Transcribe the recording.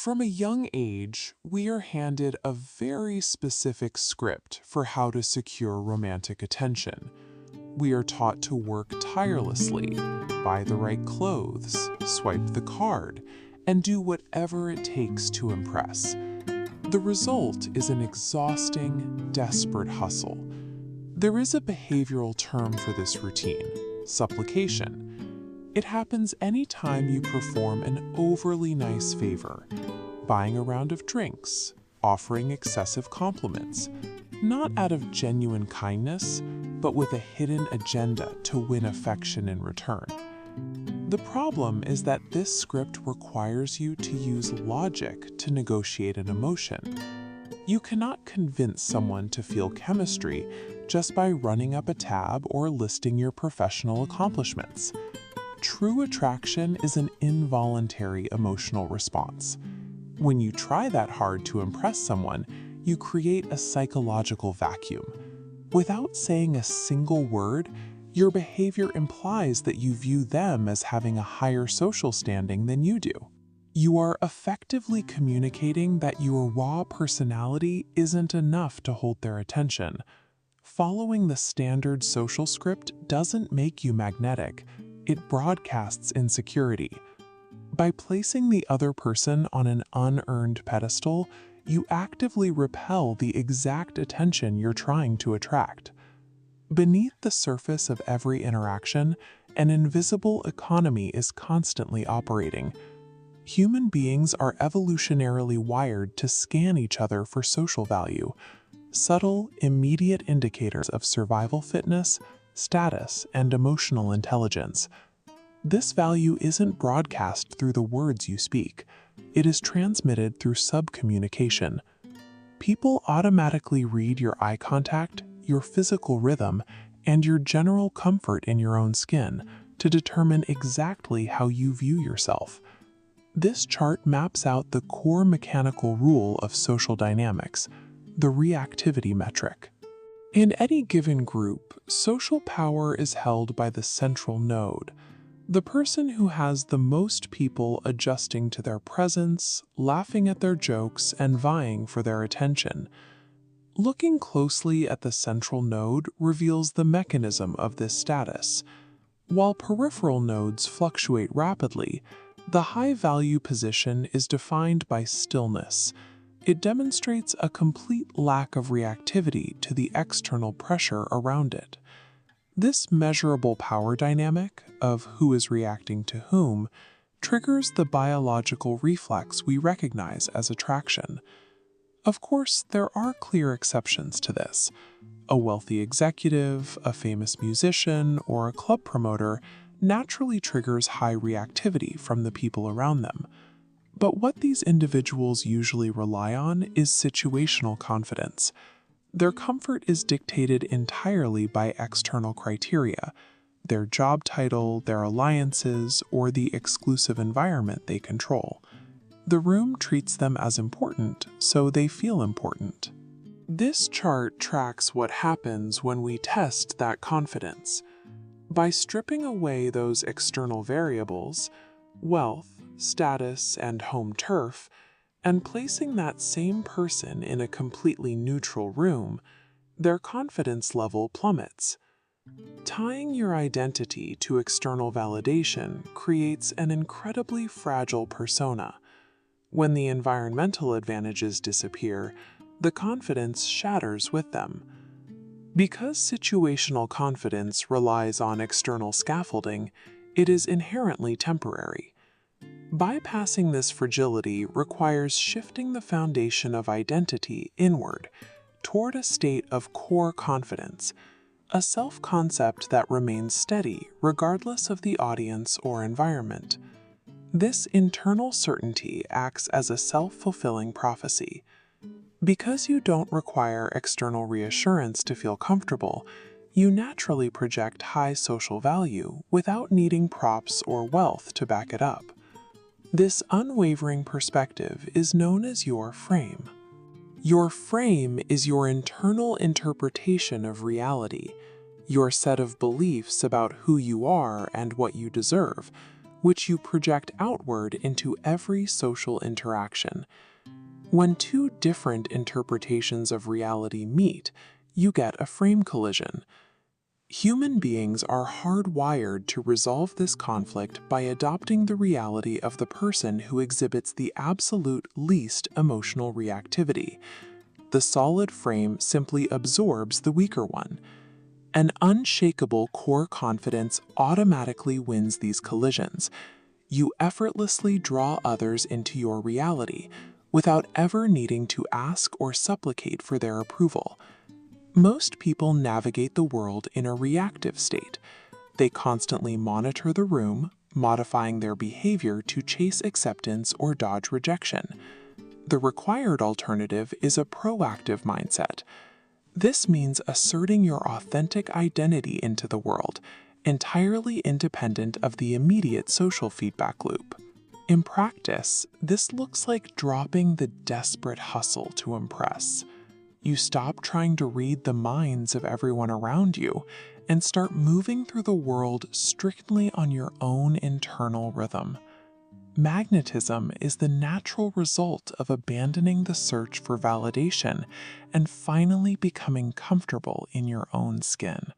From a young age, we are handed a very specific script for how to secure romantic attention. We are taught to work tirelessly, buy the right clothes, swipe the card, and do whatever it takes to impress. The result is an exhausting, desperate hustle. There is a behavioral term for this routine: supplication. It happens anytime you perform an overly nice favor, buying a round of drinks, offering excessive compliments, not out of genuine kindness, but with a hidden agenda to win affection in return. The problem is that this script requires you to use logic to negotiate an emotion. You cannot convince someone to feel chemistry just by running up a tab or listing your professional accomplishments. True attraction is an involuntary emotional response. When you try that hard to impress someone, you create a psychological vacuum. Without saying a single word, your behavior implies that you view them as having a higher social standing than you do. You are effectively communicating that your raw personality isn't enough to hold their attention. Following the standard social script doesn't make you magnetic. It broadcasts insecurity. By placing the other person on an unearned pedestal, you actively repel the exact attention you're trying to attract. Beneath the surface of every interaction, an invisible economy is constantly operating. Human beings are evolutionarily wired to scan each other for social value, subtle, immediate indicators of survival fitness, status, and emotional intelligence. This value isn't broadcast through the words you speak. It is transmitted through subcommunication. People automatically read your eye contact, your physical rhythm, and your general comfort in your own skin to determine exactly how you view yourself. This chart maps out the core mechanical rule of social dynamics, the reactivity metric. In any given group, social power is held by the central node, the person who has the most people adjusting to their presence, laughing at their jokes, and vying for their attention. Looking closely at the central node reveals the mechanism of this status. While peripheral nodes fluctuate rapidly, the high-value position is defined by stillness. It demonstrates a complete lack of reactivity to the external pressure around it. This measurable power dynamic of who is reacting to whom triggers the biological reflex we recognize as attraction. Of course, there are clear exceptions to this. A wealthy executive, a famous musician, or a club promoter naturally triggers high reactivity from the people around them. But what these individuals usually rely on is situational confidence. Their comfort is dictated entirely by external criteria: their job title, their alliances, or the exclusive environment they control. The room treats them as important, so they feel important. This chart tracks what happens when we test that confidence. By stripping away those external variables, wealth, status, and home turf, and placing that same person in a completely neutral room, their confidence level plummets. Tying your identity to external validation creates an incredibly fragile persona. When the environmental advantages disappear, the confidence shatters with them. Because situational confidence relies on external scaffolding, it is inherently temporary. Bypassing this fragility requires shifting the foundation of identity inward, toward a state of core confidence, a self-concept that remains steady regardless of the audience or environment. This internal certainty acts as a self-fulfilling prophecy. Because you don't require external reassurance to feel comfortable, you naturally project high social value without needing props or wealth to back it up. This unwavering perspective is known as your frame. Your frame is your internal interpretation of reality, your set of beliefs about who you are and what you deserve, which you project outward into every social interaction. When two different interpretations of reality meet, you get a frame collision. Human beings are hardwired to resolve this conflict by adopting the reality of the person who exhibits the absolute least emotional reactivity. The solid frame simply absorbs the weaker one. An unshakable core confidence automatically wins these collisions. You effortlessly draw others into your reality without ever needing to ask or supplicate for their approval. Most people navigate the world in a reactive state. They constantly monitor the room, modifying their behavior to chase acceptance or dodge rejection. The required alternative is a proactive mindset. This means asserting your authentic identity into the world, entirely independent of the immediate social feedback loop. In practice, this looks like dropping the desperate hustle to impress. You stop trying to read the minds of everyone around you and start moving through the world strictly on your own internal rhythm. Magnetism is the natural result of abandoning the search for validation and finally becoming comfortable in your own skin.